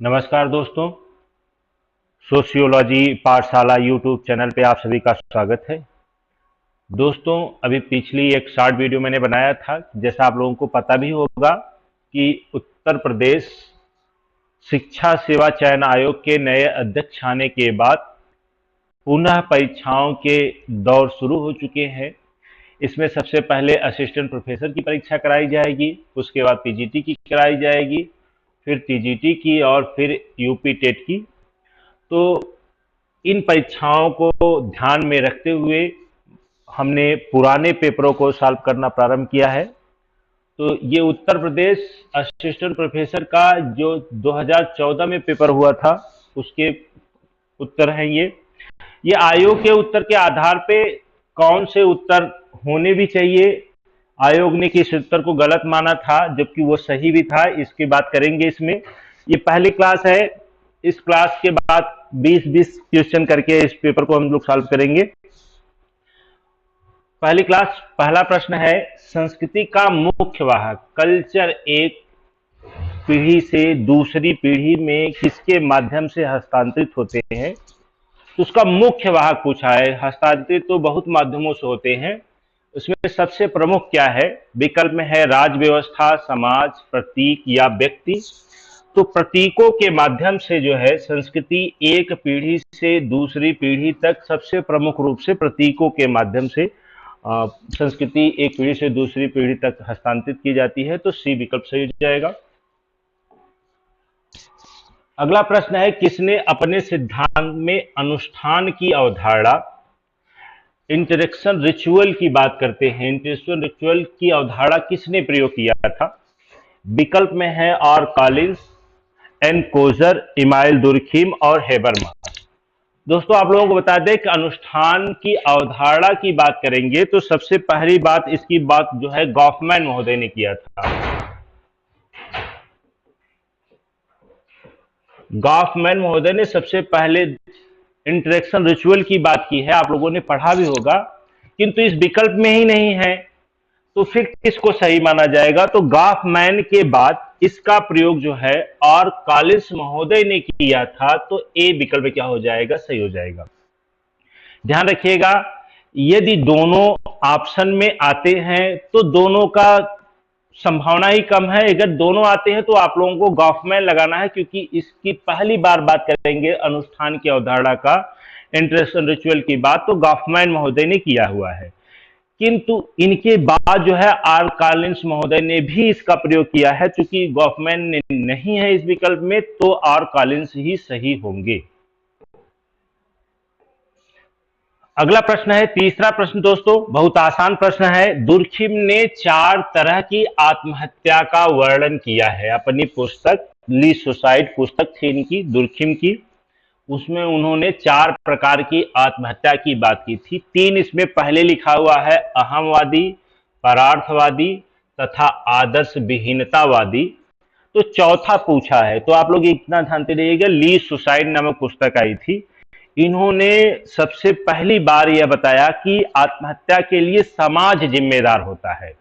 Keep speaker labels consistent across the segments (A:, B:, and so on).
A: नमस्कार दोस्तों, सोशियोलॉजी पाठशाला यूट्यूब चैनल पे आप सभी का स्वागत है। दोस्तों, अभी पिछली एक शॉर्ट वीडियो मैंने बनाया था, जैसा आप लोगों को पता भी होगा कि उत्तर प्रदेश शिक्षा सेवा चयन आयोग के नए अध्यक्ष आने के बाद पुनः परीक्षाओं के दौर शुरू हो चुके हैं। इसमें सबसे पहले असिस्टेंट प्रोफेसर की परीक्षा कराई जाएगी, उसके बाद पीजीटी की कराई जाएगी, फिर टीजीटी की और फिर यूपी टेट की। तो इन परीक्षाओं को ध्यान में रखते हुए हमने पुराने पेपरों को सॉल्व करना प्रारंभ किया है। तो ये उत्तर प्रदेश असिस्टेंट प्रोफेसर का जो 2014 में पेपर हुआ था, उसके उत्तर हैं ये आयोग के उत्तर के आधार पे कौन से उत्तर होने भी चाहिए। आयोग ने किस उत्तर को गलत माना था जबकि वो सही भी था, इसकी बात करेंगे इसमें। ये पहली क्लास है, इस क्लास के बाद 20-20 क्वेश्चन करके इस पेपर को हम लोग सॉल्व करेंगे। पहली क्लास, पहला प्रश्न है, संस्कृति का मुख्य वाहक कल्चर एक पीढ़ी से दूसरी पीढ़ी में किसके माध्यम से हस्तांतरित होते हैं। तो उसका मुख्य वाहक पूछा है। हस्तांतरित तो बहुत माध्यमों से होते हैं, उसमें सबसे प्रमुख क्या है? विकल्प में है राज व्यवस्था, समाज, प्रतीक या व्यक्ति। तो प्रतीकों के माध्यम से जो है संस्कृति एक पीढ़ी से दूसरी पीढ़ी तक सबसे प्रमुख रूप से प्रतीकों के माध्यम से संस्कृति एक पीढ़ी से दूसरी पीढ़ी तक हस्तांतरित की जाती है। तो सी विकल्प सही हो जाएगा। अगला प्रश्न है, किसने अपने सिद्धांत में अनुष्ठान की अवधारणा, इंटरेक्शन रिचुअल की बात करते हैं, इंटरेक्शन रिचुअल की अवधारणा किसने प्रयोग किया था? विकल्प में है R Collins, N Coser, Emile Durkheim और हेबरमास। दोस्तों, आप लोगों को बता दें कि अनुष्ठान की अवधारणा की बात करेंगे तो सबसे पहली बात इसकी बात जो है गॉफमैन महोदय ने किया था। गॉफमैन महोदय ने सबसे पहले इंटरेक्शन रिचुअल की बात की है, आप लोगों ने पढ़ा भी होगा, किंतु इस विकल्प में ही नहीं है, तो फिर किसको सही माना जाएगा? तो गॉफमैन के बाद इसका प्रयोग जो है और कॉलिंस महोदय ने किया था, तो ए विकल्प क्या हो जाएगा? सही हो जाएगा। ध्यान रखिएगा, यदि दोनों ऑप्शन में आते हैं तो दोनों का संभावना ही कम है। अगर दोनों आते हैं तो आप लोगों को गॉफमैन लगाना है, क्योंकि इसकी पहली बार बात करेंगे अनुष्ठान की अवधारणा का, इंटरेक्शन रिचुअल की बात तो गॉफमैन महोदय ने किया हुआ है। किंतु इनके बाद जो है आर कॉलिंस महोदय ने भी इसका प्रयोग किया है। चूंकि गॉफमैन ने नहीं है इस विकल्प में, तो आर कॉलिंस ही सही होंगे। अगला प्रश्न है, तीसरा प्रश्न दोस्तों, बहुत आसान प्रश्न है। दुर्खिम ने 4 तरह की आत्महत्या का वर्णन किया है अपनी पुस्तक, ली सुसाइड पुस्तक थी इनकी, दुर्खिम की। उसमें उन्होंने 4 प्रकार की आत्महत्या की बात की थी। 3 इसमें पहले लिखा हुआ है, अहमवादी, परार्थवादी तथा आदर्श विहीनतावादी। तो चौथा पूछा है, तो आप लोग इतना ध्यान से रहिएगा, ली सुसाइड नामक पुस्तक आई थी। इन्होंने सबसे पहली बार यह बताया कि आत्महत्या के लिए समाज जिम्मेदार होता है,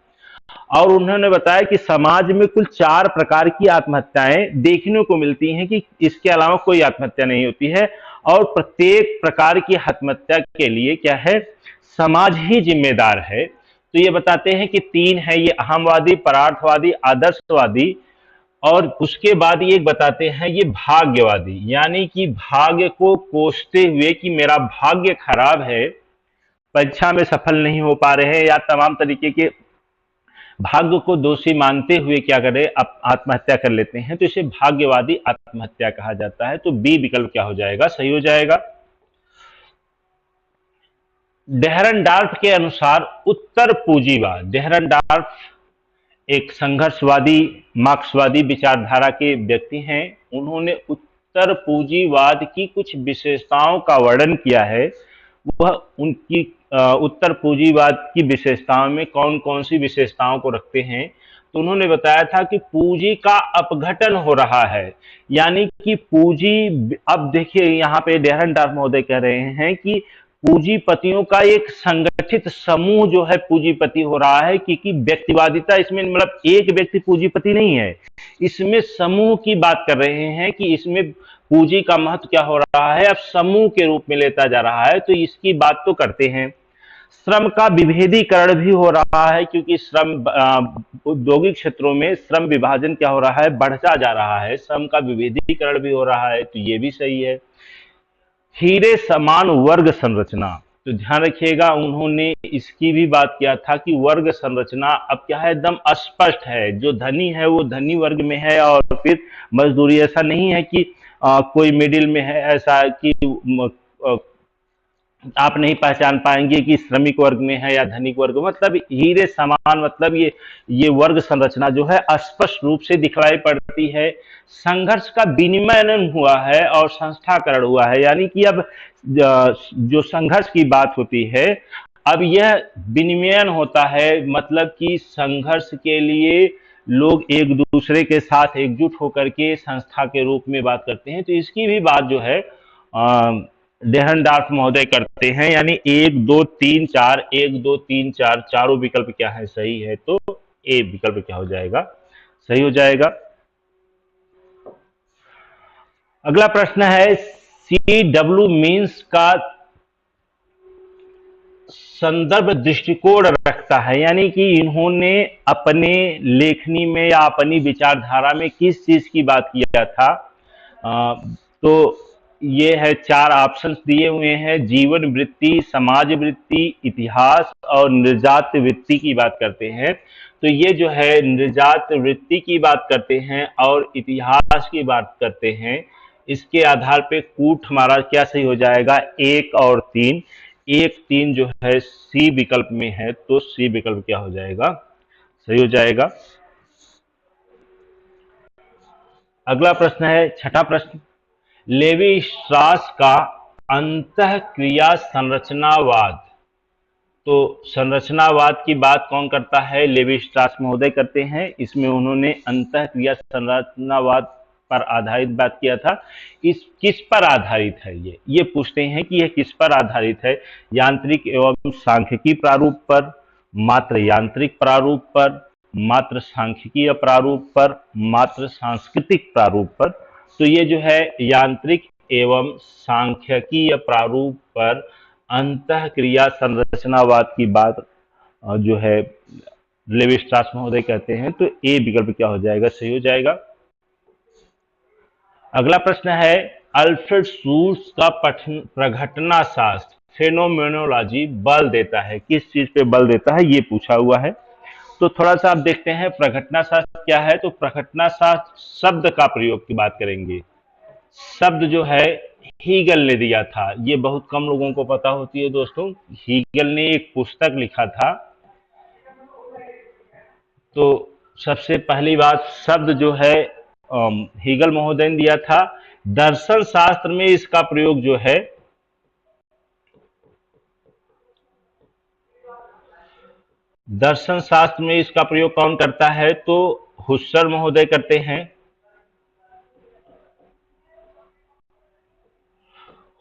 A: और उन्होंने बताया कि समाज में कुल 4 प्रकार की आत्महत्याएं देखने को मिलती हैं, कि इसके अलावा कोई आत्महत्या नहीं होती है, और प्रत्येक प्रकार की आत्महत्या के लिए क्या है? समाज ही जिम्मेदार है। तो ये बताते हैं कि 3 है, ये अहमवादी, परार्थवादी, आदर्शवादी, और उसके बाद ये बताते हैं ये भाग्यवादी, यानी कि भाग्य को कोसते हुए कि मेरा भाग्य खराब है, परीक्षा में सफल नहीं हो पा रहे हैं, या तमाम तरीके के भाग्य को दोषी मानते हुए क्या करें, आत्महत्या कर लेते हैं, तो इसे भाग्यवादी आत्महत्या कहा जाता है। तो बी विकल्प क्या हो जाएगा? सही हो जाएगा। डेहरनडॉर्फ के अनुसार उत्तर पूंजीवाद, डेहरनडॉर्फ एक संघर्षवादी मार्क्सवादी विचारधारा के व्यक्ति हैं। उन्होंने उत्तर पूंजीवाद की कुछ विशेषताओं का वर्णन किया है। वह उनकी उत्तर पूंजीवाद की विशेषताओं में कौन कौन सी विशेषताओं को रखते हैं? तो उन्होंने बताया था कि पूंजी का अपघटन हो रहा है, यानी कि पूंजी, अब देखिए यहाँ पे डेहरनडॉर्फ महोदय कह रहे हैं कि पूंजीपतियों का एक संगठित समूह जो है पूंजीपति हो रहा है, क्योंकि व्यक्तिवादिता इसमें, मतलब एक व्यक्ति पूंजीपति नहीं है, इसमें समूह की बात कर रहे हैं कि इसमें पूंजी का महत्व क्या हो रहा है, अब समूह के रूप में लेता जा रहा है, तो इसकी बात तो करते हैं। श्रम का विभेदीकरण भी हो रहा है, क्योंकि श्रम औद्योगिक क्षेत्रों में श्रम विभाजन क्या हो रहा है, बढ़ता जा रहा है, श्रम का विभेदीकरण भी हो रहा है, तो ये भी सही है। हीरे समान वर्ग संरचना, तो ध्यान रखिएगा उन्होंने इसकी भी बात किया था कि वर्ग संरचना अब क्या है, एकदम स्पष्ट है, जो धनी है वो धनी वर्ग में है, और फिर मजदूरी, ऐसा नहीं है कि कोई मिडिल में है, ऐसा कि अ, आप नहीं पहचान पाएंगे कि श्रमिक वर्ग में है या धनिक वर्ग में। मतलब हीरे समान, मतलब ये वर्ग संरचना जो है स्पष्ट रूप से दिखलाई पड़ती है। संघर्ष का विनिमयन हुआ है और संस्थाकरण हुआ है, यानी कि अब जो संघर्ष की बात होती है, अब यह विनिमयन होता है, मतलब कि संघर्ष के लिए लोग एक दूसरे के साथ एकजुट होकर के संस्था के रूप में बात करते हैं, तो इसकी भी बात जो है डेहनडार्फ महोदय करते हैं, यानी 1 2 3 4, 1 2 3 4 चारों विकल्प क्या है, सही है, तो ए विकल्प क्या हो जाएगा, सही हो जाएगा। अगला प्रश्न है, CW मीन्स का संदर्भ दृष्टिकोण रखता है, यानी कि इन्होंने अपने लेखनी में या अपनी विचारधारा में किस चीज की बात किया था। तो ये है, 4 ऑप्शंस दिए हुए हैं, जीवन वृत्ति, समाज वृत्ति, इतिहास और निर्जात वृत्ति की बात करते हैं। तो ये जो है निर्जात वृत्ति की बात करते हैं और इतिहास की बात करते हैं। इसके आधार पे कूट हमारा क्या सही हो जाएगा, 1 और 3। 1 3 जो है सी विकल्प में है, तो सी विकल्प क्या हो जाएगा, सही हो जाएगा। अगला प्रश्न है, छठा प्रश्न, लेवी स्ट्रास का अंतःक्रिया संरचनावाद, तो संरचनावाद की बात कौन करता है, लेवी स्ट्रास महोदय करते हैं। इसमें उन्होंने अंतःक्रिया संरचनावाद पर आधारित बात किया था। इस किस पर आधारित है, ये पूछते हैं कि यह किस पर आधारित है, यांत्रिक एवं सांख्यिकी प्रारूप पर, मात्र यांत्रिक प्रारूप पर, मात्र सांख्यिकीय प्रारूप पर, मात्र सांस्कृतिक प्रारूप पर। तो ये जो है यांत्रिक एवं सांख्यिकीय प्रारूप पर अंतःक्रिया संरचनावाद की बात जो है लेवी स्ट्रास महोदय कहते हैं, तो ए विकल्प क्या हो जाएगा, सही हो जाएगा। अगला प्रश्न है, अल्फ्रेड शूल्स का प्रघटना शास्त्र, फेनोमेनोलॉजी बल देता है, किस चीज पे बल देता है, ये पूछा हुआ है। तो थोड़ा सा आप देखते हैं प्रघटना शास्त्र क्या है। तो प्रघटना शास्त्र शब्द का प्रयोग की बात करेंगे। शब्द जो है हीगल ने दिया था, ये बहुत कम लोगों को पता होती है दोस्तों। हीगल ने एक पुस्तक लिखा था। तो सबसे पहली बात, शब्द जो है हीगल महोदय ने दिया था। दर्शन शास्त्र में इसका प्रयोग जो है, दर्शन शास्त्र में इसका प्रयोग कौन करता है, तो हुस्सर महोदय करते हैं।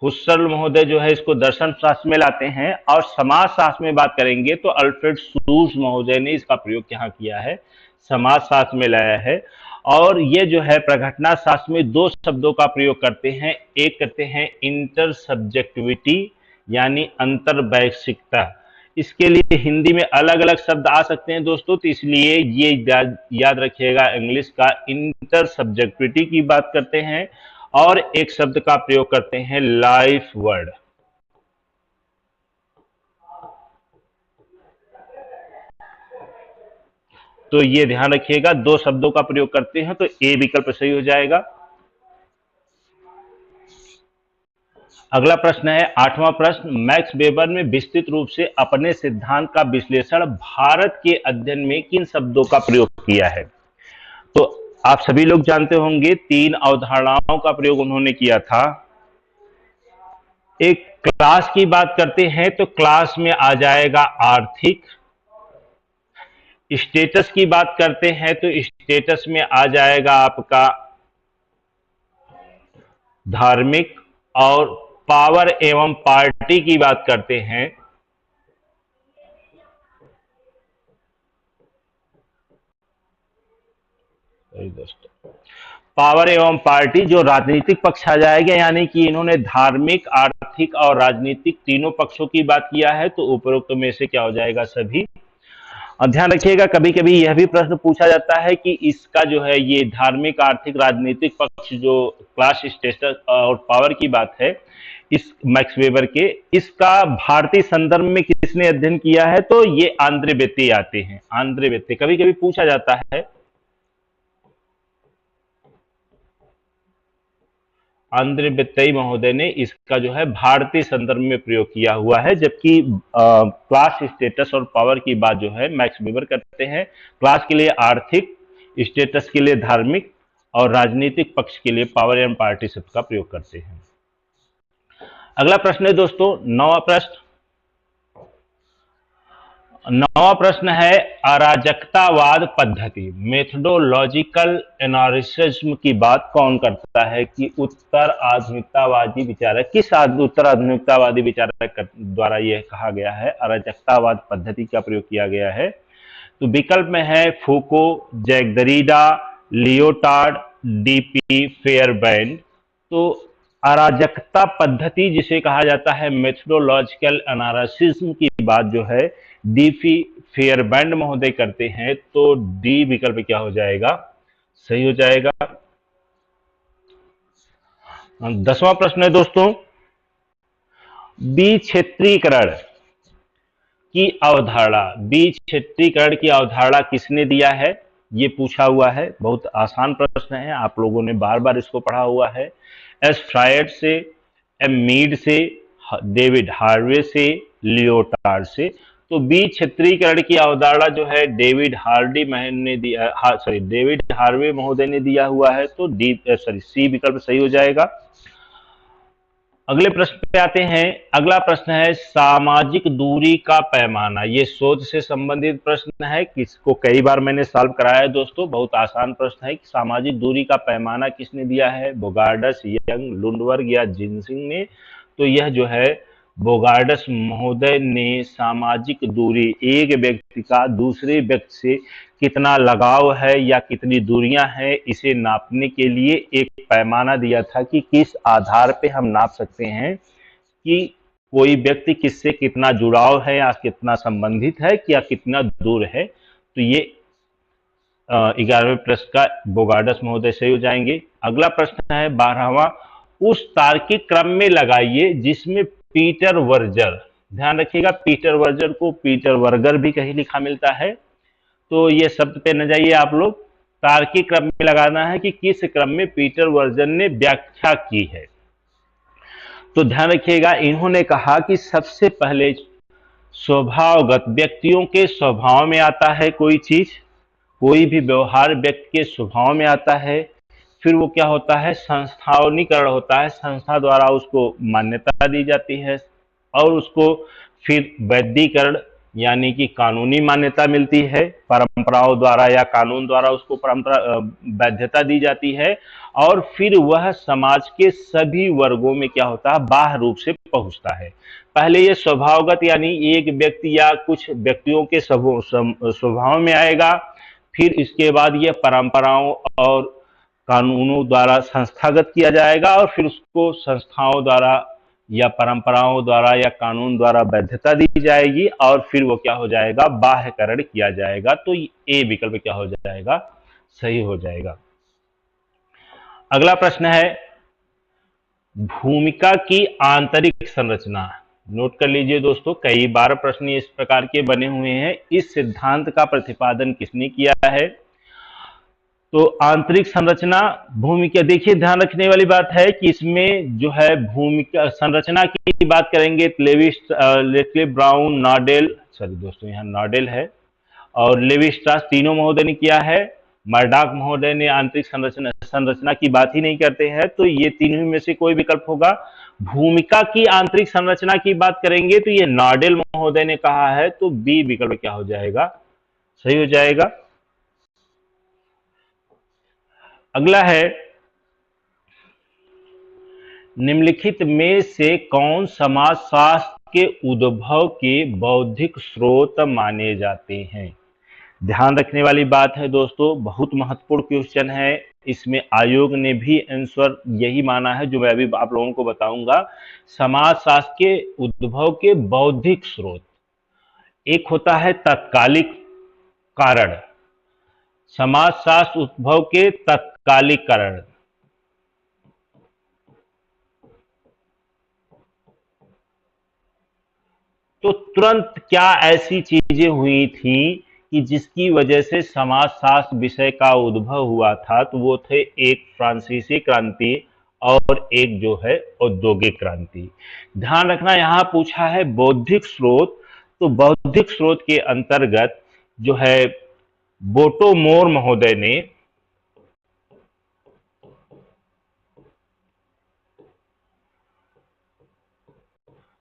A: हुस्सर महोदय जो है इसको दर्शन शास्त्र में लाते हैं। और समाज शास्त्र में बात करेंगे तो अल्फ्रेड शूल्स महोदय ने इसका प्रयोग यहाँ किया है, समाज शास्त्र में लाया है। और ये जो है प्रघटना शास्त्र में 2 शब्दों का प्रयोग करते हैं। एक करते हैं इंटर सब्जेक्टिविटी, यानी अंतर्वैश्विकता। इसके लिए हिंदी में अलग अलग शब्द आ सकते हैं दोस्तों, तो इसलिए ये याद रखिएगा, इंग्लिश का इंटर सब्जेक्टिविटी की बात करते हैं। और एक शब्द का प्रयोग करते हैं लाइफ वर्ड। तो ये ध्यान रखिएगा, 2 शब्दों का प्रयोग करते हैं, तो ए विकल्प सही हो जाएगा। अगला प्रश्न है 8वां प्रश्न, मैक्स वेबर ने विस्तृत रूप से अपने सिद्धांत का विश्लेषण भारत के अध्ययन में किन शब्दों का प्रयोग किया है। तो आप सभी लोग जानते होंगे 3 अवधारणाओं का प्रयोग उन्होंने किया था। एक क्लास की बात करते हैं तो क्लास में आ जाएगा आर्थिक। स्टेटस की बात करते हैं तो स्टेटस में आ जाएगा आपका धार्मिक। और पावर एवं पार्टी की बात करते हैं सॉरी दोस्तों, पावर एवं पार्टी जो राजनीतिक पक्ष आ जाएगा, यानी कि इन्होंने धार्मिक, आर्थिक और राजनीतिक तीनों पक्षों की बात किया है, तो उपरोक्त में से क्या हो जाएगा, सभी। और ध्यान रखिएगा, कभी कभी यह भी प्रश्न पूछा जाता है कि इसका जो है ये धार्मिक, आर्थिक, राजनीतिक पक्ष जो क्लास, स्टेटस और पावर की बात है, इस मैक्स वेबर के, इसका भारतीय संदर्भ में किसने अध्ययन किया है, तो ये आंद्रे बेत्ते आते हैं। आंद्रे बेत्ते कभी कभी पूछा जाता है, आंद्रे बेत्ते महोदय ने इसका जो है भारतीय संदर्भ में प्रयोग किया हुआ है, जबकि क्लास, स्टेटस और पावर की बात जो है मैक्स वेबर करते हैं। क्लास के लिए आर्थिक, स्टेटस के लिए धार्मिक और राजनीतिक पक्ष के लिए पावर एंड पार्टी शब्द का प्रयोग करते हैं। अगला प्रश्न है दोस्तों, नौवां प्रश्न है अराजकतावाद पद्धति, मेथडोलॉजिकल एनालिसिज्म की बात कौन करता है, कि उत्तर आधुनिकतावादी विचारक, किस उत्तर आधुनिकतावादी विचारक द्वारा यह कहा गया है, अराजकतावाद पद्धति का प्रयोग किया गया है। तो विकल्प में है फूको, जैक दरीडा, लियोटार्ड, डीपी फेयरबैंड। तो अराजकता पद्धति जिसे कहा जाता है मेथडोलॉजिकल एनालिसिज्म की बात जो है डीपी फेयरबैंड महोदय करते हैं, तो डी विकल्प क्या हो जाएगा, सही हो जाएगा। 10वां प्रश्न है दोस्तों, बीज क्षेत्रीकरण की अवधारणा, बीज क्षेत्रीकरण की अवधारणा किसने दिया है, ये पूछा हुआ है। बहुत आसान प्रश्न है, आप लोगों ने बार बार इसको पढ़ा हुआ है। एस फ्रायड से, एम मीड से, डेविड हार्वे से, लियोटार्ड से। तो बीज क्षेत्रीकरण की अवधारणा जो है डेविड हार्वे महोदय ने दिया हुआ है, तो सी विकल्प सही हो जाएगा। अगले प्रश्न पे आते हैं। अगला प्रश्न है सामाजिक दूरी का पैमाना, ये शोध से संबंधित प्रश्न है, किसको कई बार मैंने सॉल्व कराया है दोस्तों। बहुत आसान प्रश्न है कि सामाजिक दूरी का पैमाना किसने दिया है, बोगार्डस, यंग, लुंडवर्ग या जिनसिंग ने। तो यह जो है बोगार्डस महोदय ने सामाजिक दूरी, एक व्यक्ति का दूसरे व्यक्ति से कितना लगाव है या कितनी दूरियां हैं, इसे नापने के लिए एक पैमाना दिया था कि किस आधार पे हम नाप सकते हैं कि कोई व्यक्ति किससे कितना जुड़ाव है या कितना संबंधित है या कितना दूर है। तो ये 11वें प्रश्न का बोगार्डस महोदय सही हो जाएंगे। अगला प्रश्न है 12वां, उस तार्किक क्रम में लगाइए जिसमें पीटर वर्जर, ध्यान रखिएगा पीटर वर्जर को पीटर वर्गर भी कहीं लिखा मिलता है, तो ये शब्द पे न जाइए आप लोग, तार्किक क्रम में लगाना है कि किस क्रम में पीटर वर्जन ने व्याख्या की है। तो ध्यान रखिएगा, इन्होंने कहा कि सबसे पहले स्वभावगत, व्यक्तियों के स्वभाव में आता है कोई चीज, कोई भी व्यवहार व्यक्ति के स्वभाव में आता है, फिर वो क्या होता है, संस्थानीकरण होता है, संस्था द्वारा उसको मान्यता दी जाती है और उसको फिर वैधीकरण यानी कि कानूनी मान्यता मिलती है, परंपराओं द्वारा या कानून द्वारा उसको वैधता दी जाती है, और फिर वह समाज के सभी वर्गों में क्या होता है, बाह्य रूप से पहुंचता है। पहले ये स्वभावगत यानी एक व्यक्ति या कुछ व्यक्तियों के स्वभाव में आएगा, फिर इसके बाद यह परंपराओं और कानूनों द्वारा संस्थागत किया जाएगा और फिर उसको संस्थाओं द्वारा या परंपराओं द्वारा या कानून द्वारा वैधता दी जाएगी और फिर वो क्या हो जाएगा, बाह्यकरण किया जाएगा। तो ए विकल्प क्या हो जाएगा, सही हो जाएगा। अगला प्रश्न है भूमिका की आंतरिक संरचना, नोट कर लीजिए दोस्तों, कई बार प्रश्न इस प्रकार के बने हुए हैं। इस सिद्धांत का प्रतिपादन किसने किया है, तो आंतरिक संरचना भूमिका, देखिए ध्यान रखने वाली बात है कि इसमें जो है भूमिका संरचना की बात करेंगे लेटले ब्राउन, नॉडेल, सॉरी दोस्तों यहाँ नॉडेल है और लेवी स्ट्रास, तीनों महोदय ने किया है। मर्डॉक महोदय ने आंतरिक संरचना की बात ही नहीं करते हैं, तो ये तीनों में से कोई विकल्प होगा। भूमिका की आंतरिक संरचना की बात करेंगे तो ये नॉडेल महोदय ने कहा है, तो बी विकल्प क्या हो जाएगा, सही हो जाएगा। अगला है निम्नलिखित में से कौन समाजशास्त्र के उद्भव के बौद्धिक स्रोत माने जाते हैं। ध्यान रखने वाली बात है दोस्तों, बहुत महत्वपूर्ण क्वेश्चन है। इसमें आयोग ने भी आंसर यही माना है जो मैं अभी आप लोगों को बताऊंगा। समाजशास्त्र के उद्भव के बौद्धिक स्रोत, एक होता है तत्कालिक कारण, समाजशास्त्र उद्भव के तत्कालिक कारण। तो तुरंत क्या ऐसी चीजें हुई थी कि जिसकी वजह से समाजशास्त्र विषय का उद्भव हुआ था? तो वो थे एक फ्रांसीसी क्रांति और एक जो है औद्योगिक क्रांति। ध्यान रखना, यहां पूछा है बौद्धिक स्रोत, तो बौद्धिक स्रोत के अंतर्गत जो है बोटो-मोर महोदय ने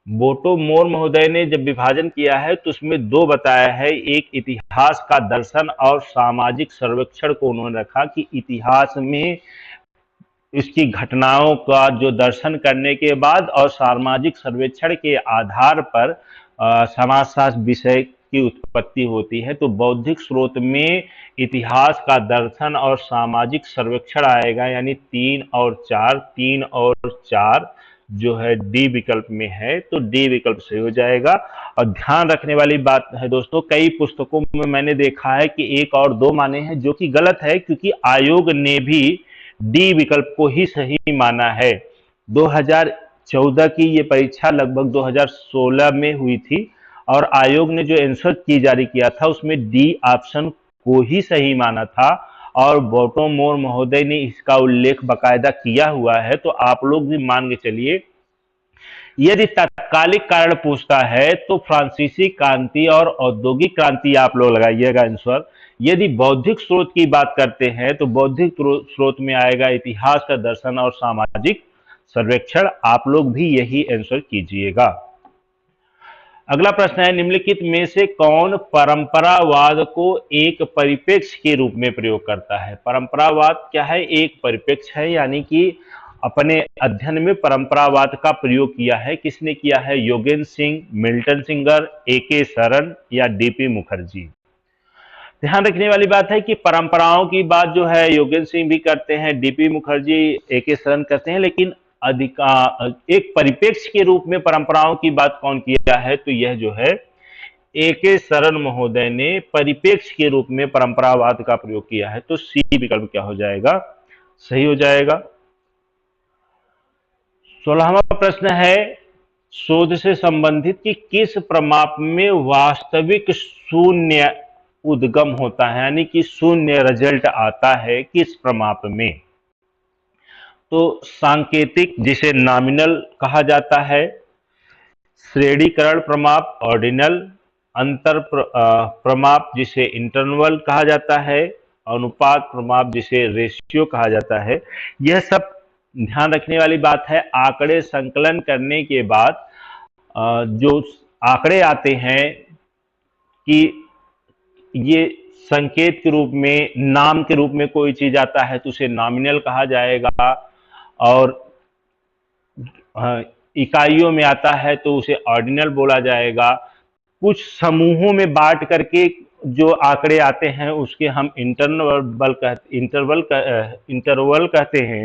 A: बोटो-मोर महोदय ने जब विभाजन किया है तो उसमें दो बताया है। एक इतिहास का दर्शन और सामाजिक सर्वेक्षण को उन्होंने रखा कि इतिहास में इसकी घटनाओं का जो दर्शन करने के बाद और सामाजिक सर्वेक्षण के आधार पर समाजशास्त्र विषय की उत्पत्ति होती है। तो बौद्धिक स्रोत में इतिहास का दर्शन और सामाजिक सर्वेक्षण आएगा, यानी 3 और 4 जो है डी विकल्प में है, तो डी विकल्प सही हो जाएगा। और ध्यान रखने वाली बात है दोस्तों, कई पुस्तकों में मैंने देखा है कि 1 और 2 माने हैं, जो कि गलत है, क्योंकि आयोग ने भी डी विकल्प को ही सही माना है। 2014 की ये परीक्षा लगभग 2016 में हुई थी और आयोग ने जो आंसर की जारी किया था उसमें डी ऑप्शन को ही सही माना था और बोटो-मोर महोदय ने इसका उल्लेख बकायदा किया हुआ है। तो आप लोग भी मान के चलिए, यदि तात्कालिक कारण पूछता है तो फ्रांसीसी क्रांति और औद्योगिक क्रांति आप लोग लगाइएगा आंसर। यदि बौद्धिक स्रोत की बात करते हैं तो बौद्धिक स्रोत में आएगा इतिहास का दर्शन और सामाजिक सर्वेक्षण। आप लोग भी यही आंसर कीजिएगा। अगला प्रश्न है, निम्नलिखित में से कौन परंपरावाद को एक परिप्रेक्ष्य के रूप में प्रयोग करता है? परंपरावाद क्या है? एक परिप्रेक्ष्य है, यानी कि अपने अध्ययन में परंपरावाद का प्रयोग किया है। किसने किया है? Yogendra Singh, Milton Singer, A K. Sharan या डी.पी. मुखर्जी। ध्यान रखने वाली बात है कि परंपराओं की बात जो है योगेंद्र सिंह भी करते हैं, डी.पी. मुखर्जी, ए.के. शरण करते हैं, लेकिन एक परिप्रेक्ष्य के रूप में परंपराओं की बात कौन किया है? तो यह जो है ए.के. शरण महोदय ने परिप्रेक्ष्य के रूप में परंपरावाद का प्रयोग किया है। तो सी विकल्प क्या हो जाएगा? सही हो जाएगा। 16वां प्रश्न है, शोध से संबंधित कि किस प्रमाप में वास्तविक शून्य उद्गम होता है, यानी कि शून्य रिजल्ट आता है किस प्रमाप में? तो सांकेतिक, जिसे नॉमिनल कहा जाता है, श्रेणीकरण प्रमाप ऑर्डिनल, अंतर प्रमाप जिसे इंटरवल कहा जाता है, अनुपात प्रमाप जिसे रेशियो कहा जाता है। यह सब ध्यान रखने वाली बात है। आंकड़े संकलन करने के बाद जो आंकड़े आते हैं कि ये संकेत के रूप में, नाम के रूप में कोई चीज आता है तो उसे नॉमिनल कहा जाएगा, और इकाइयों में आता है तो उसे ऑर्डिनल बोला जाएगा। कुछ समूहों में बांट करके जो आंकड़े आते हैं उसके हम इंटरवल कहते हैं,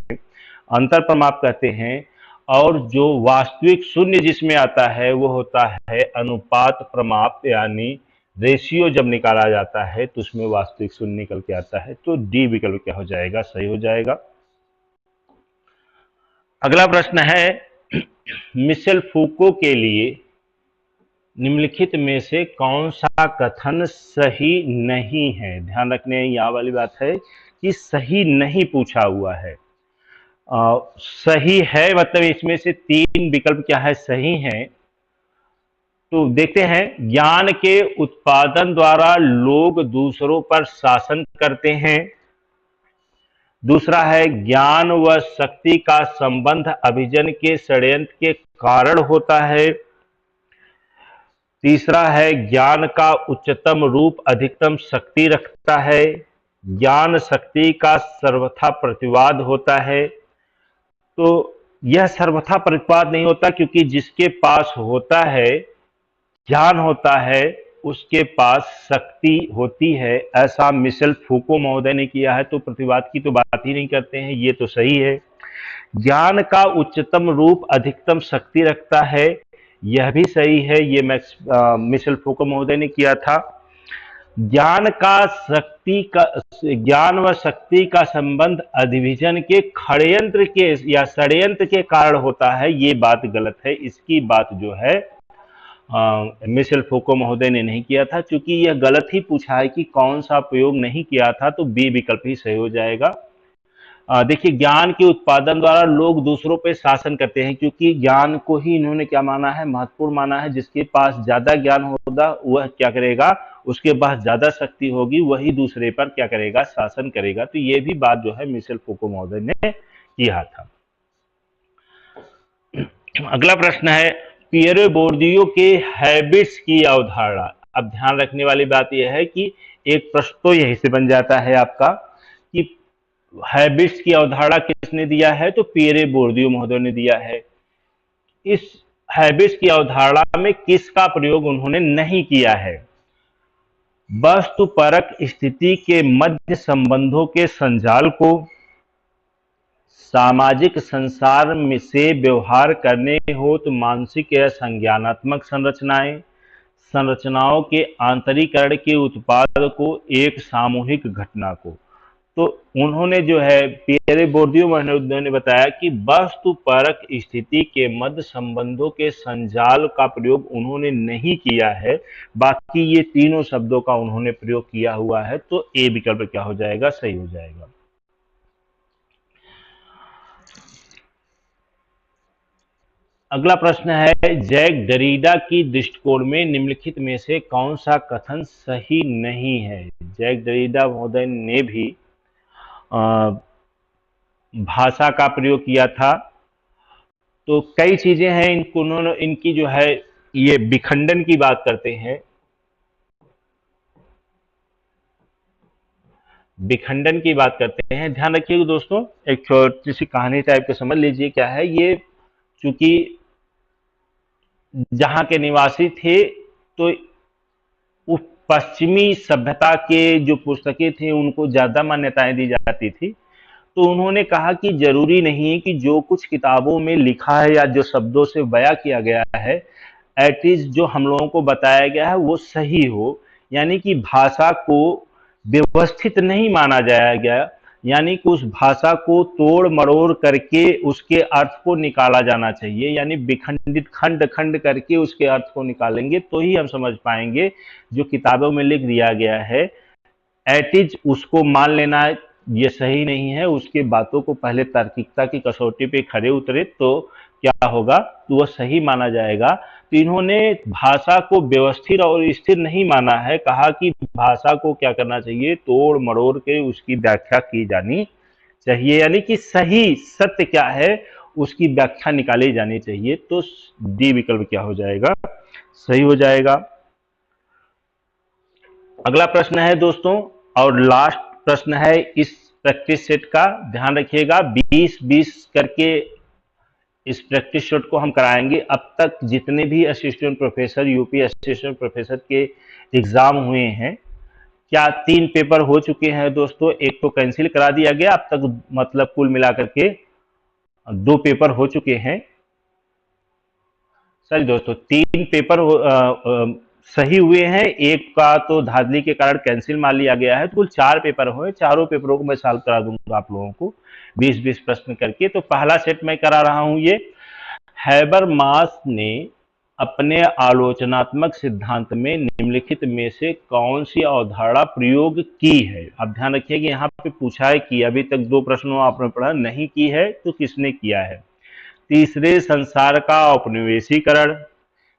A: अंतर प्रमाप कहते हैं। और जो वास्तविक शून्य जिसमें आता है वो होता है अनुपात प्रमाप, यानी रेशियो जब निकाला जाता है तो उसमें वास्तविक शून्य निकल के आता है। तो डी विकल्प क्या हो जाएगा? सही हो जाएगा। अगला प्रश्न है, मिशेल फूको के लिए निम्नलिखित में से कौन सा कथन सही नहीं है? ध्यान रखने यह वाली बात है कि सही नहीं पूछा हुआ है। सही है मतलब इसमें से 3 विकल्प क्या है? सही है। तो देखते हैं, ज्ञान के उत्पादन द्वारा लोग दूसरों पर शासन करते हैं। दूसरा है, ज्ञान व शक्ति का संबंध अभिजन के षड्यंत्र के कारण होता है। तीसरा है, ज्ञान का उच्चतम रूप अधिकतम शक्ति रखता है। ज्ञान शक्ति का सर्वथा प्रतिवाद होता है। तो यह सर्वथा प्रतिवाद नहीं होता, क्योंकि जिसके पास होता है, ज्ञान होता है, उसके पास शक्ति होती है, ऐसा मिशेल फूको महोदय ने किया है, तो प्रतिवाद की तो बात ही नहीं करते हैं, ये तो सही है। ज्ञान का उच्चतम रूप अधिकतम शक्ति रखता है, यह भी सही है, ये मिशेल फूको महोदय ने किया था। ज्ञान का शक्ति का ज्ञान व शक्ति का संबंध अधिविजन के षड्यंत्र के या षड्यंत्र के कारण होता है, ये बात गलत है। इसकी बात जो है मिशेल फूको महोदय ने नहीं किया था। चूंकि यह गलत ही पूछा है कि कौन सा प्रयोग नहीं किया था, तो बी विकल्प ही सही हो जाएगा। देखिए, ज्ञान के उत्पादन द्वारा लोग दूसरों पे शासन करते हैं, क्योंकि ज्ञान को ही इन्होंने क्या माना है, महत्वपूर्ण माना है। जिसके पास ज्यादा ज्ञान होगा वह क्या करेगा, उसके पास ज्यादा शक्ति होगी, वही दूसरे पर क्या करेगा, शासन करेगा। तो ये भी बात जो है मिशेल फूको महोदय ने किया था। अगला प्रश्न है, पियरे बोर्दियो के हैबिट्स की अवधारणा। अब ध्यान रखने वाली बात यह है कि एक प्रश्न तो यही से बन जाता है आपका कि हैबिट्स की अवधारणा किसने दिया है, तो पियरे बोर्दियो महोदय ने दिया है। इस हैबिट्स की अवधारणा में किसका प्रयोग उन्होंने नहीं किया है? वस्तुपरक स्थिति के मध्य संबंधों के संजाल को, सामाजिक संसार में से व्यवहार करने हो तो मानसिक या संज्ञानात्मक संरचनाएं, संरचनाओं के आंतरिकरण के उत्पाद को, एक सामूहिक घटना को। तो उन्होंने जो है पियरे बोर्दियो महोदय ने बताया कि वस्तुपरक स्थिति के मध्य संबंधों के संजाल का प्रयोग उन्होंने नहीं किया है, बाकी ये तीनों शब्दों का उन्होंने प्रयोग किया हुआ है। तो ए विकल्प क्या हो जाएगा, सही हो जाएगा। अगला प्रश्न है, जैक डरीडा की दृष्टिकोण में निम्नलिखित में से कौन सा कथन सही नहीं है? जैक डरीडा महोदय ने भी भाषा का प्रयोग किया था। तो कई चीजें हैं, उन्होंने इनकी जो है ये विखंडन की बात करते हैं। विखंडन की बात करते हैं, ध्यान रखिएगा दोस्तों। एक छोटी सी कहानी टाइप के समझ लीजिए क्या है ये। चूंकि जहां के निवासी थे, तो पश्चिमी सभ्यता के जो पुस्तकें थी उनको ज्यादा मान्यताएं दी जाती थी। तो उन्होंने कहा कि जरूरी नहीं है कि जो कुछ किताबों में लिखा है या जो शब्दों से बयां किया गया है, एटलीस्ट जो हम लोगों को बताया गया है वो सही हो। यानी कि भाषा को व्यवस्थित नहीं माना जाया गया, यानी कि उस भाषा को तोड़ मरोड़ करके उसके अर्थ को निकाला जाना चाहिए। यानी विखंडित खंड खंड करके उसके अर्थ को निकालेंगे तो ही हम समझ पाएंगे। जो किताबों में लिख दिया गया है एटिज उसको मान लेना ये सही नहीं है। उसके बातों को पहले तार्किकता की कसौटी पे खड़े उतरे तो क्या होगा, तो वह सही माना जाएगा। तो इन्होंने भाषा को व्यवस्थित और स्थिर नहीं माना है, कहा कि भाषा को क्या करना चाहिए, तोड़ मरोड़ के उसकी व्याख्या की जानी चाहिए। यानी कि सही सत्य क्या है उसकी व्याख्या निकाली जानी चाहिए। तो डी विकल्प क्या हो जाएगा, सही हो जाएगा। अगला प्रश्न है दोस्तों और लास्ट प्रश्न है इस प्रैक्टिस सेट का, ध्यान रखिएगा। 20-20 करके इस प्रैक्टिस सेट को हम कराएंगे। अब तक जितने भी assistant professor, UP assistant professor के एग्जाम हुए हैं, क्या 3 पेपर हो चुके हैं दोस्तों? एक तो कैंसिल करा दिया गया, अब तक मतलब कुल मिलाकर के 2 पेपर हो चुके हैं। सॉरी दोस्तों, 3 पेपर सही हुए हैं, एक का तो धांधली के कारण कैंसिल मान लिया गया है। तो कुल 4 पेपर हुए, चारों पेपरों को मैं सॉल्व करा दूंगा आप लोगों को 20-20 प्रश्न करके। तो पहला सेट मैं करा रहा हूं ये। हैबरमास ने अपने आलोचनात्मक सिद्धांत में निम्नलिखित में से कौन सी अवधारणा प्रयोग की है? अब ध्यान रखिए कि यहाँ पे पूछा है कि अभी तक 2 प्रश्नों आपने पढ़ा, नहीं की है तो किसने किया है। तीसरे संसार का औपनिवेशीकरण,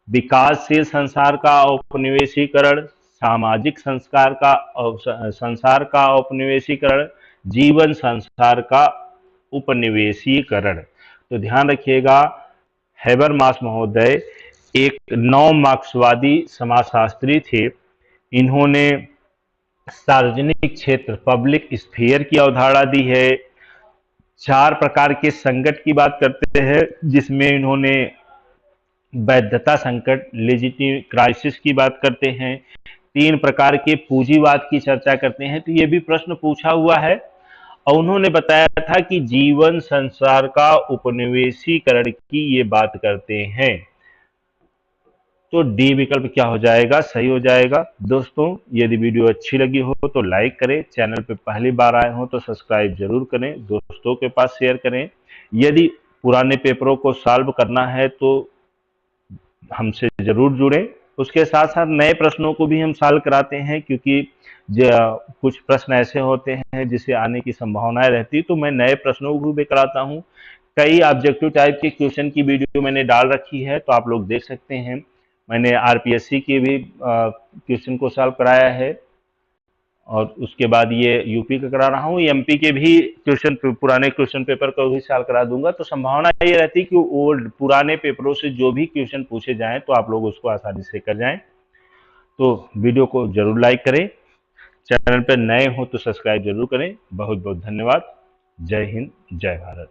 A: विकासशील संसार का औपनिवेशीकरण, सामाजिक संसार का औपनिवेशीकरण, जीवन संसार का उपनिवेशीकरण। तो ध्यान रखिएगा, हैबरमास महोदय एक नव मार्क्सवादी समाजशास्त्री थे। इन्होंने सार्वजनिक क्षेत्र, पब्लिक स्फीयर की अवधारणा दी है। 4 प्रकार के संकट की बात करते हैं, जिसमें इन्होंने वैधता संकट, लेजिटिम क्राइसिस की बात करते हैं, 3 प्रकार के पूंजीवाद की चर्चा करते हैं। तो ये भी प्रश्न पूछा हुआ है और उन्होंने बताया था कि जीवन संसार का उपनिवेशीकरण की ये बात करते हैं। तो डी विकल्प क्या हो जाएगा, सही हो जाएगा। दोस्तों यदि वीडियो अच्छी लगी हो तो लाइक करें, चैनल पे पहली बार आए हो तो सब्सक्राइब जरूर करें, दोस्तों के पास शेयर करें। यदि पुराने पेपरों को सॉल्व करना है तो हमसे जरूर जुड़ें। उसके साथ साथ नए प्रश्नों को भी हम सॉल्व कराते हैं, क्योंकि कुछ प्रश्न ऐसे होते हैं जिसे आने की संभावनाएं रहती, तो मैं नए प्रश्नों को भी कराता हूं। कई ऑब्जेक्टिव टाइप के क्वेश्चन की वीडियो मैंने डाल रखी है, तो आप लोग देख सकते हैं। मैंने आरपीएससी के भी क्वेश्चन को सॉल्व कराया है, और उसके बाद ये यूपी का करा रहा हूँ, एमपी के भी क्वेश्चन, पुराने क्वेश्चन पेपर को भी सॉल्व करा दूंगा। तो संभावना ये रहती है कि ओल्ड पुराने पेपरों से जो भी क्वेश्चन पूछे जाएं तो आप लोग उसको आसानी से कर जाएं। तो वीडियो को जरूर लाइक करें, चैनल पर नए हो तो सब्सक्राइब जरूर करें। बहुत बहुत धन्यवाद। जय हिंद, जय भारत।